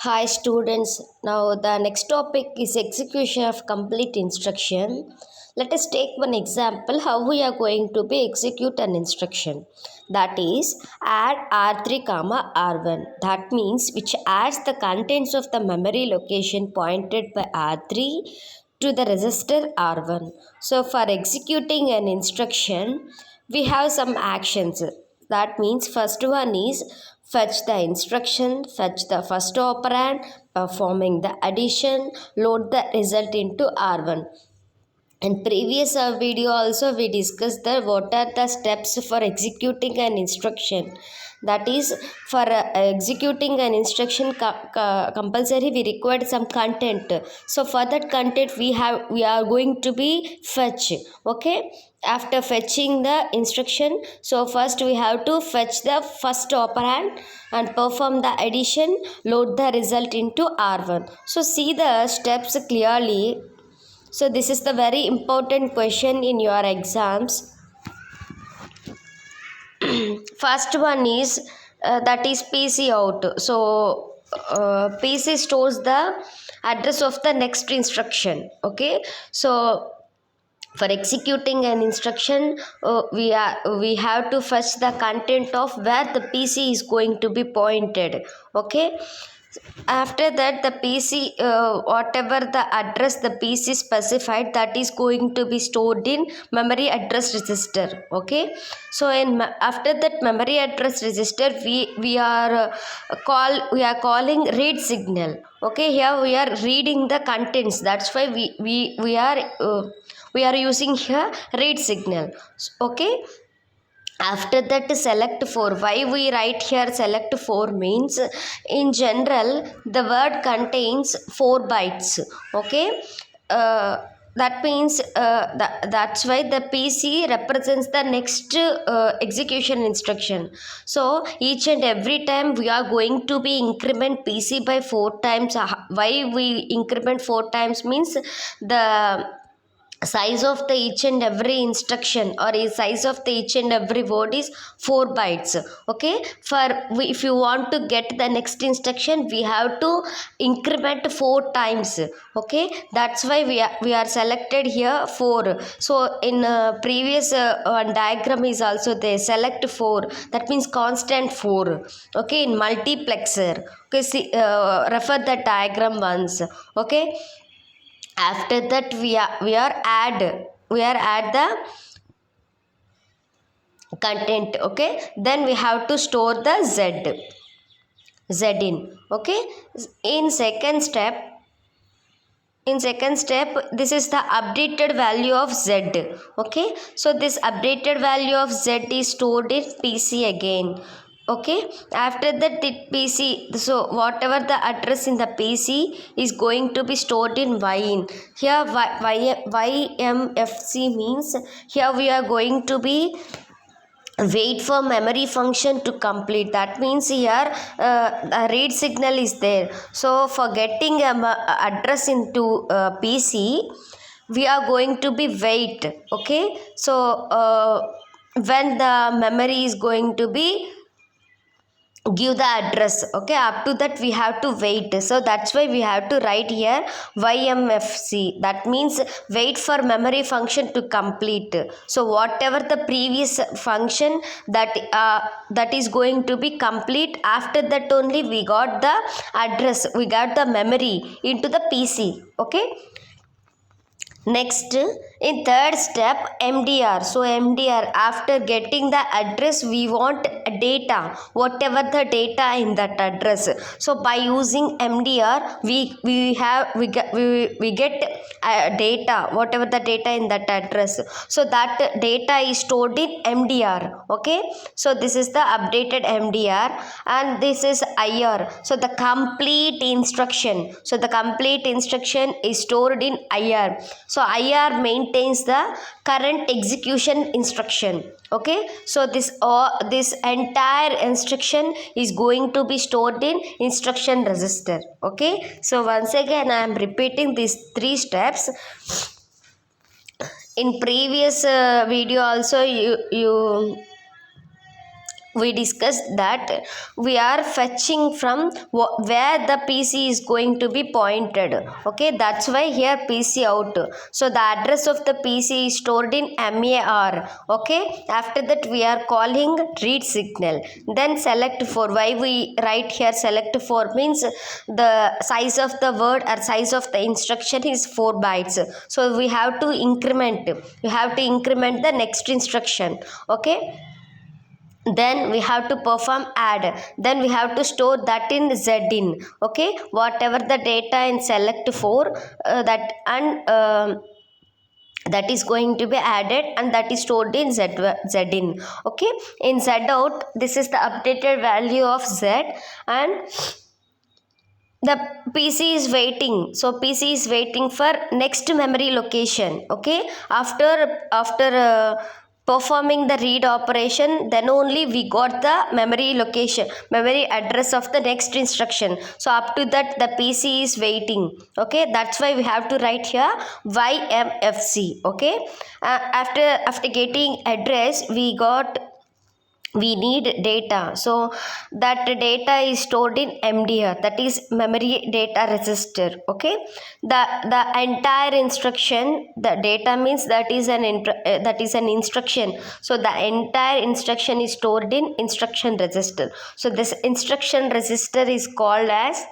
Hi students, now the next topic is execution of complete instruction. Let us take one example how we are going to be execute an instruction. That is add R3 comma R1. That means which adds the contents of the memory location pointed by R3 to the register R1. So for executing an instruction, we have some actions. That means first one is fetch the instruction, fetch the first operand, performing the addition, load the result into R1. In previous video also we discussed that what are the steps for executing an instruction. That is for executing an instruction compulsory we required some content. So for that content we are going to be fetch. Okay, after fetching the instruction, so first we have to fetch the first operand and perform the addition, load the result into R1. So see the steps clearly. So this is the very important question in your exams. First one is that is PC out. So PC stores the address of the next instruction. Okay. So for executing an instruction, we have to fetch the content of where the PC is going to be pointed. Okay. After that the PC, whatever the address the PC specified, that is going to be stored in memory address register. Okay, so after that memory address register we are calling read signal. Okay, here we are reading the contents, that's why we are using here read signal. Okay, after that select 4. Why we write here select 4 means in general the word contains 4 bytes. Okay, uh, that means that's why the PC represents the next execution instruction. So each and every time we are going to be increment PC by 4 times. Why we increment 4 times means the size of the each and every instruction or a size of the each and every word is 4 bytes. Okay, if you want to get the next instruction we have to increment 4 times. Okay, that's why we are selected here 4. So in previous one diagram is also there select 4, that means constant 4. Okay, in multiplexer. Okay, see, refer the diagram once. Okay, after that we are add the content. Okay, then we have to store the z in. Okay, in second step this is the updated value of z. Okay, so this updated value of z is stored in PC again. Okay, after that the PC, so whatever the address in the PC is going to be stored in yin. Here ymfc means here we are going to be wait for memory function to complete. That means here a read signal is there. So for getting a address into PC we are going to be wait. Okay, so when the memory is going to be give the address. Okay, up to that we have to wait. So that's why we have to write here ymfc, that means wait for memory function to complete. So whatever the previous function that is going to be complete, after that only we got the address, we got the memory into the PC. Okay, next, in third step, MDR. So MDR, after getting the address, we want data, whatever the data in that address. So by using MDR, we get data, whatever the data in that address. So that data is stored in MDR. Okay, so this is the updated MDR, and this is IR. So the complete instruction. So the complete instruction is stored in IR. So IR maintains the current execution instruction. Okay, so this entire instruction is going to be stored in instruction register. Okay, so once again I am repeating these 3 steps. In previous video also you we discussed that we are fetching from where the PC is going to be pointed. Okay, that's why here PC out. So the address of the PC is stored in MAR. Okay, after that we are calling read signal. Then select for, why we write here select for means the size of the word or size of the instruction is 4 bytes. So we have to increment the next instruction. Okay, then we have to perform add, then we have to store that in zin. Okay, whatever the data in select for that and that is going to be added and that is stored in zin. Okay, in z out, this is the updated value of z, and the PC is waiting. So PC is waiting for next memory location. Okay, after performing the read operation, then only we got the memory address of the next instruction. So up to that the PC is waiting. Okay, that's why we have to write here ymfc. Okay, after getting address, we need data. So that data is stored in MDR, that is memory data register. Okay, the entire instruction, the data means that is an instruction. So the entire instruction is stored in instruction register. So this instruction register is called as,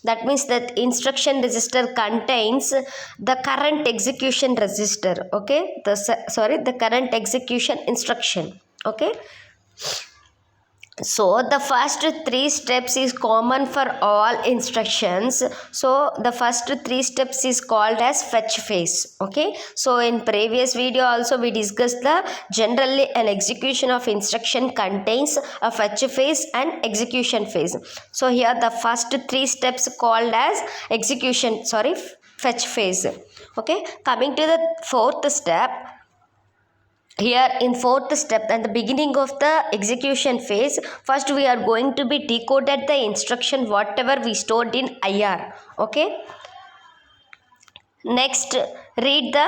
that means that instruction register contains the current execution register. Okay, the current execution instruction. Okay, so the first 3 steps is common for all instructions. So the first 3 steps is called as fetch phase. Okay, so in previous video also we discussed the generally an execution of instruction contains a fetch phase and execution phase. So here the first 3 steps called as fetch phase. Okay, coming to the 4th step. Here in 4th step and the beginning of the execution phase, first we are going to be decoded the instruction whatever we stored in IR. Okay, next read the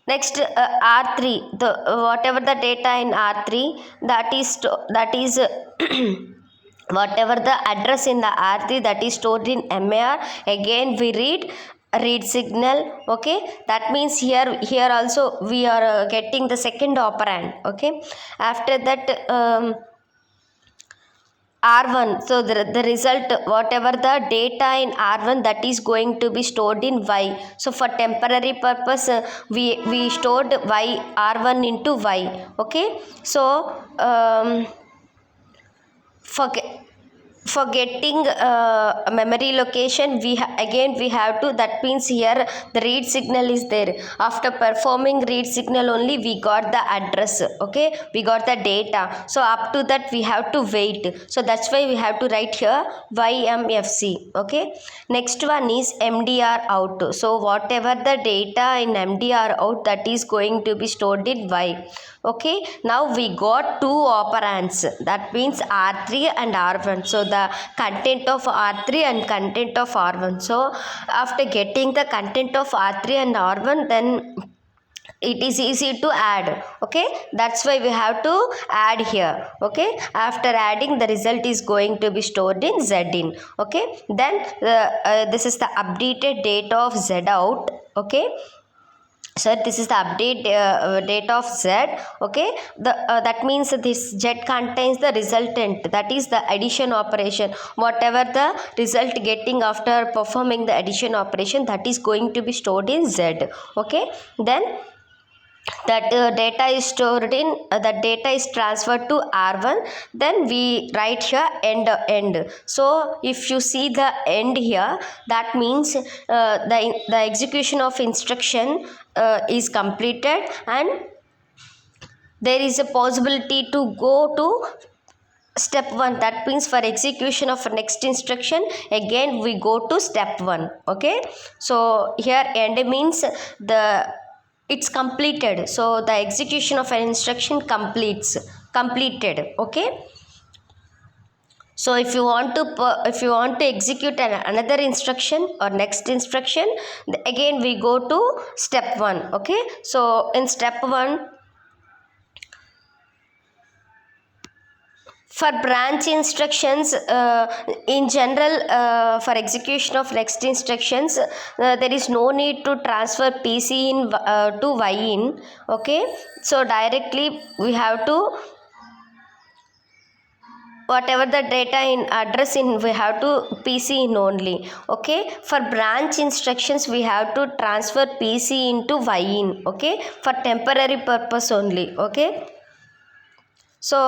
next R3, the whatever the data in R3, that is whatever the address in the R3 that is stored in MAR, again we read signal. Okay, that means here also we are getting the second operand. Okay, after that R1, so the result whatever the data in R1 that is going to be stored in Y. So for temporary purpose we stored Y, R1 into Y. Okay, so for getting memory location, again we have to, that means here the read signal is there. After performing read signal only we got the address. Okay, we got the data. So up to that we have to wait. So that's why we have to write here ymfc. Okay, next one is MDR out. So whatever the data in MDR out, that is going to be stored in Y. Okay, now we got 2 operands, that means R3 and R1. So the content of R3 and content of R1. So after getting the content of R3 and R1, then it is easy to add. Okay, that's why we have to add here. Okay, after adding, the result is going to be stored in zin. Okay, then this is the updated data of z out. Okay, so this is the update data of z. Okay, that means this z contains the resultant, that is the addition operation. Whatever the result getting after performing the addition operation, that is going to be stored in z. Okay, then that data is stored in that data is transferred to R1. Then we write here end. So if you see the end here, that means the execution of instruction is completed, and there is a possibility to go to step 1. That means for execution of next instruction, again we go to step 1. Okay, so here end means it's completed. So the execution of an instruction completed. Okay, So if you want to execute another instruction or next instruction, again we go to step 1. Okay, so in step 1, for branch instructions, in general, for execution of next instructions, there is no need to transfer PC in to Y in. Okay, so directly we have to, whatever the data in address in, we have to PC in only. Okay, for branch instructions we have to transfer PC into Y in. Okay, for temporary purpose only. Okay, so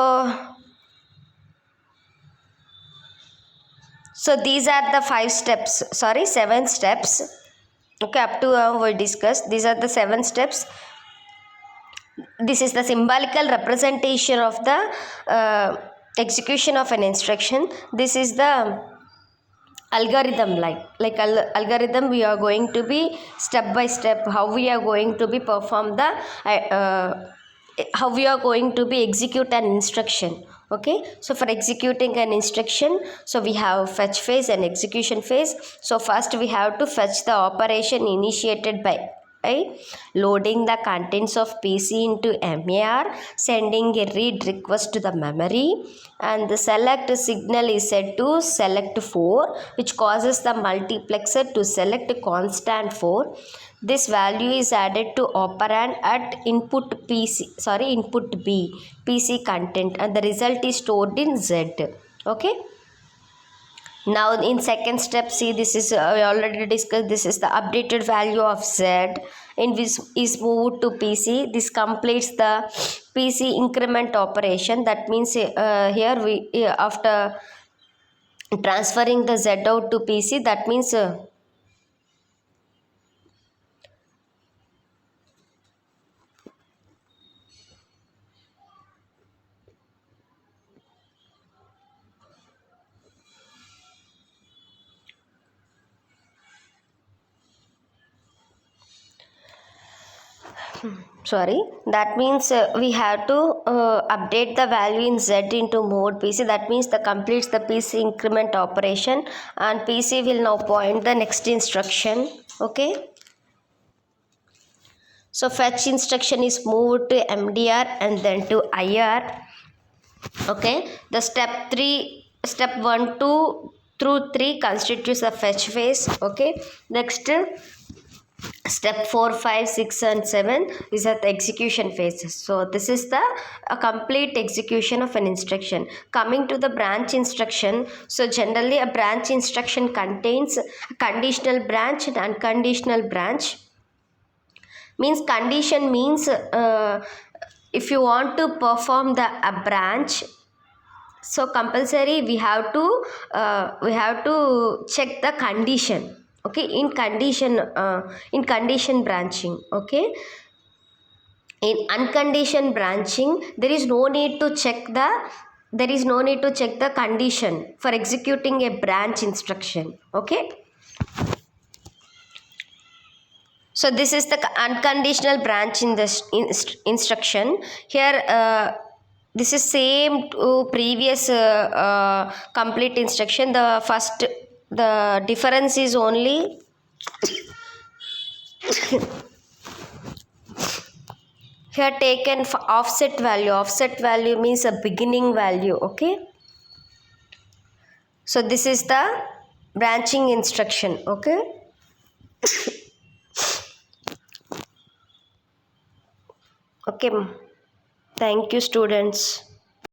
these are the 7 steps. Okay, up to we discussed, these are the 7 steps. This is the symbolical representation of the execution of an instruction. This is the algorithm, algorithm we are going to be step by step how we are going to be perform the how we are going to be execute an instruction. Okay, so for executing an instruction, so we have fetch phase and execution phase. So first we have to fetch the operation initiated by loading the contents of PC into MAR, sending a read request to the memory, and the select signal is set to select 4, which causes the multiplexer to select constant 4. This value is added to operand at input B PC content, and the result is stored in Z. Okay, now in second step, see, this is we already discussed, this is the updated value of Z in which is moved to PC. This completes the PC increment operation. That means here we after transferring the Z out to PC, that means that means we have to update the value in Z into mode PC. That means the completes the PC increment operation, and PC will now point the next instruction. Okay, so fetch instruction is moved to MDR and then to IR. Okay, the step 1, 2 through 3 constitutes the fetch phase. Okay, next step 4, 5, 6 and 7 is at the execution phase. So this is the complete execution of an instruction. Coming to the branch instruction, so generally a branch instruction contains a conditional branch and unconditional branch. Means condition means if you want to perform a branch, so compulsory we have to check the condition. Okay, in condition branching. Okay, in unconditioned branching there is no need to check the condition for executing a branch instruction. Okay, so this is the unconditional branch in this instruction. Here this is same to previous complete instruction. The difference is only here taken for offset value. Offset value means a beginning value. Okay, so this is the branching instruction. Okay, okay, thank you students.